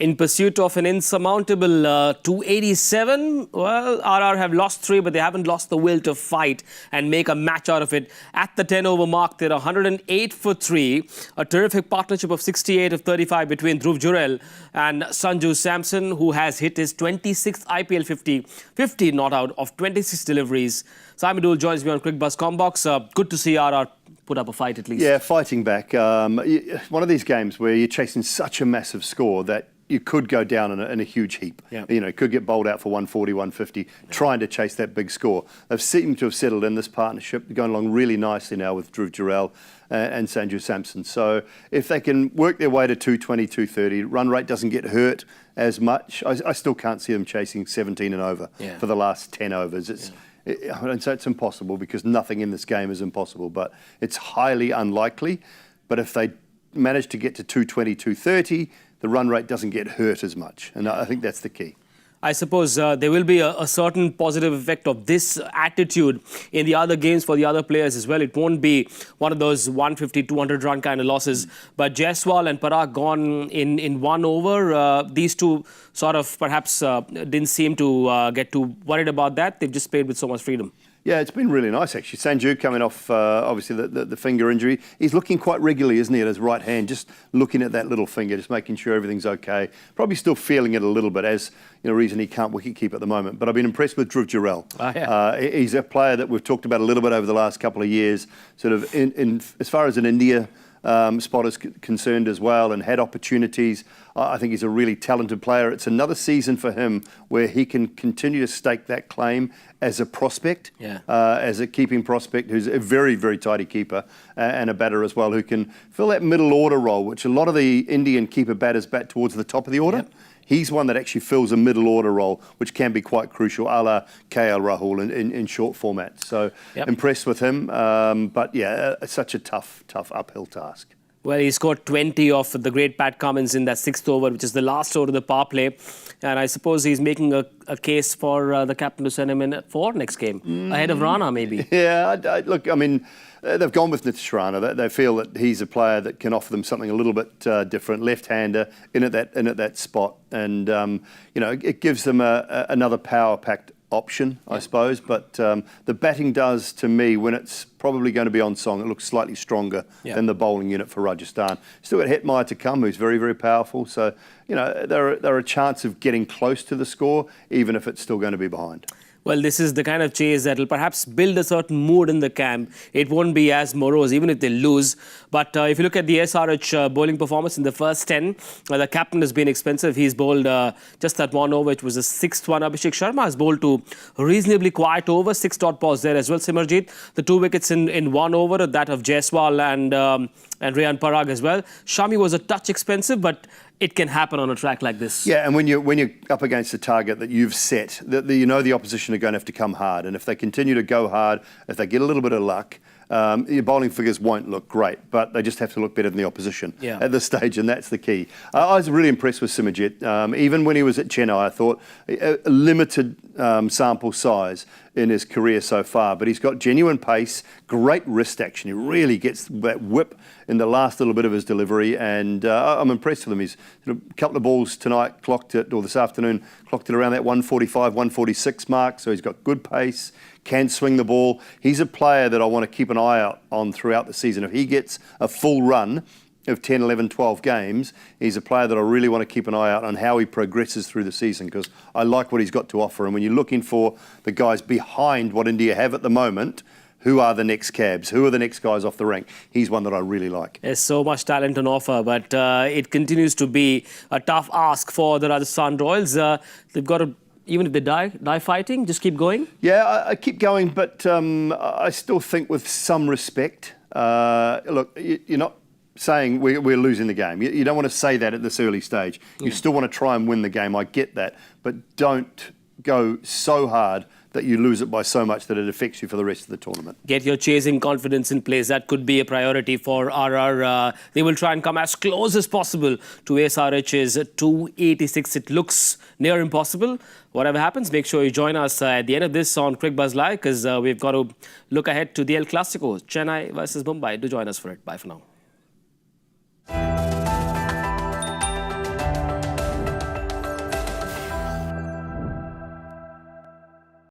In pursuit of an insurmountable 287, well, RR have lost 3, but they haven't lost the will to fight and make a match out of it. At the 10-over mark, they're 108 for 3. A terrific partnership of 68 of 35 between Dhruv Jurel and Sanju Samson, who has hit his 26th IPL 50 not out of 26 deliveries. Simon Doull joins me on Cricbuzz Comm Box. Good to see RR put up a fight at least. Yeah, fighting back. One of these games where you're chasing such a massive score that you could go down in a huge heap. Yeah. You know, could get bowled out for 140, 150, trying to chase that big score. They've seemed to have settled in this partnership. They're going along really nicely now with Dhruv Jurel and Sanju Samson. So if they can work their way to 220, 230, run rate doesn't get hurt as much. I still can't see them chasing 17 and over for the last 10 overs. I don't say it's impossible because nothing in this game is impossible, but it's highly unlikely. But if they manage to get to 220, 230, the run rate doesn't get hurt as much. And I think that's the key. I suppose there will be a certain positive effect of this attitude in the other games for the other players as well. It won't be one of those 150, 200 run kind of losses. But Jaiswal and Parag gone in 1 over. These two sort of perhaps didn't seem to get too worried about that. They've just played with so much freedom. Yeah, it's been really nice actually. Sanju coming off obviously the finger injury. He's looking quite regularly, isn't he, at his right hand, just looking at that little finger, just making sure everything's okay. Probably still feeling it a little bit, as you know, reason he can't wicket keep at the moment. But I've been impressed with Dhruv Jurel. He's a player that we've talked about a little bit over the last couple of years, sort of in as far as an India spot is concerned as well, and had opportunities. I think he's a really talented player. It's another season for him where he can continue to stake that claim as a prospect, as a keeping prospect who's a very, very tidy keeper and a batter as well, who can fill that middle order role, which a lot of the Indian keeper batters bat towards the top of the order. He's one that actually fills a middle order role, which can be quite crucial, a la KL Rahul in short format. So impressed with him. But yeah, it's such a tough uphill task. Well, he scored 20 off the great Pat Cummins in that 6th over, which is the last over of the power play. And I suppose he's making a case for the captain to send him in for next game, ahead of Rana maybe. Yeah, look, I mean, they've gone with Nitish Rana. They feel that he's a player that can offer them something a little bit different, left-hander, in at that spot. And, you know, it gives them another power-packed option, I suppose. But the batting does, to me, when it's probably going to be on song, it looks slightly stronger than the bowling unit for Rajasthan. Still got Hetmeyer to come, who's very, very powerful. So, you know, they're a chance of getting close to the score, even if it's still going to be behind. Well, this is the kind of chase that will perhaps build a certain mood in the camp. It won't be as morose, even if they lose. But if you look at the SRH bowling performance in the first 10, the captain has been expensive. He's bowled just that 1 over, which was the 6th one. Abhishek Sharma has bowled to reasonably quiet over, 6 dot balls there as well. Simarjeet, the 2 wickets in 1 over, that of Jaiswal and Riyan Parag as well. Shami was a touch expensive, but it can happen on a track like this. Yeah, and when you're up against a target that you've set, you know the opposition are going to have to come hard. And if they continue to go hard, if they get a little bit of luck, your bowling figures won't look great, but they just have to look better than the opposition at this stage, and that's the key. I was really impressed with Simarjeet. Even when he was at Chennai, I thought a limited sample size in his career so far, but he's got genuine pace, great wrist action. He really gets that whip in the last little bit of his delivery, and I'm impressed with him. He's a couple of balls tonight clocked it, or this afternoon clocked it around that 145, 146 mark, so he's got good pace, can swing the ball. He's a player that I want to keep an eye out on throughout the season. If he gets a full run of 10, 11, 12 games, he's a player that I really want to keep an eye out on how he progresses through the season, because I like what he's got to offer. And when you're looking for the guys behind what India have at the moment, who are the next cabs? Who are the next guys off the rank? He's one that I really like. There's so much talent on offer, but it continues to be a tough ask for the Rajasthan Royals. They've got to, even if they die fighting, just keep going? Yeah, I keep going, but I still think with some respect. Look, you're not saying we're losing the game. You don't want to say that at this early stage. You still want to try and win the game. I get that. But don't go so hard that you lose it by so much that it affects you for the rest of the tournament. Get your chasing confidence in place. That could be a priority for RR. They will try and come as close as possible to SRH's 286. It looks near impossible. Whatever happens, make sure you join us at the end of this on Cricbuzz Live, because we've got to look ahead to the El Clasico, Chennai versus Mumbai. Do join us for it. Bye for now.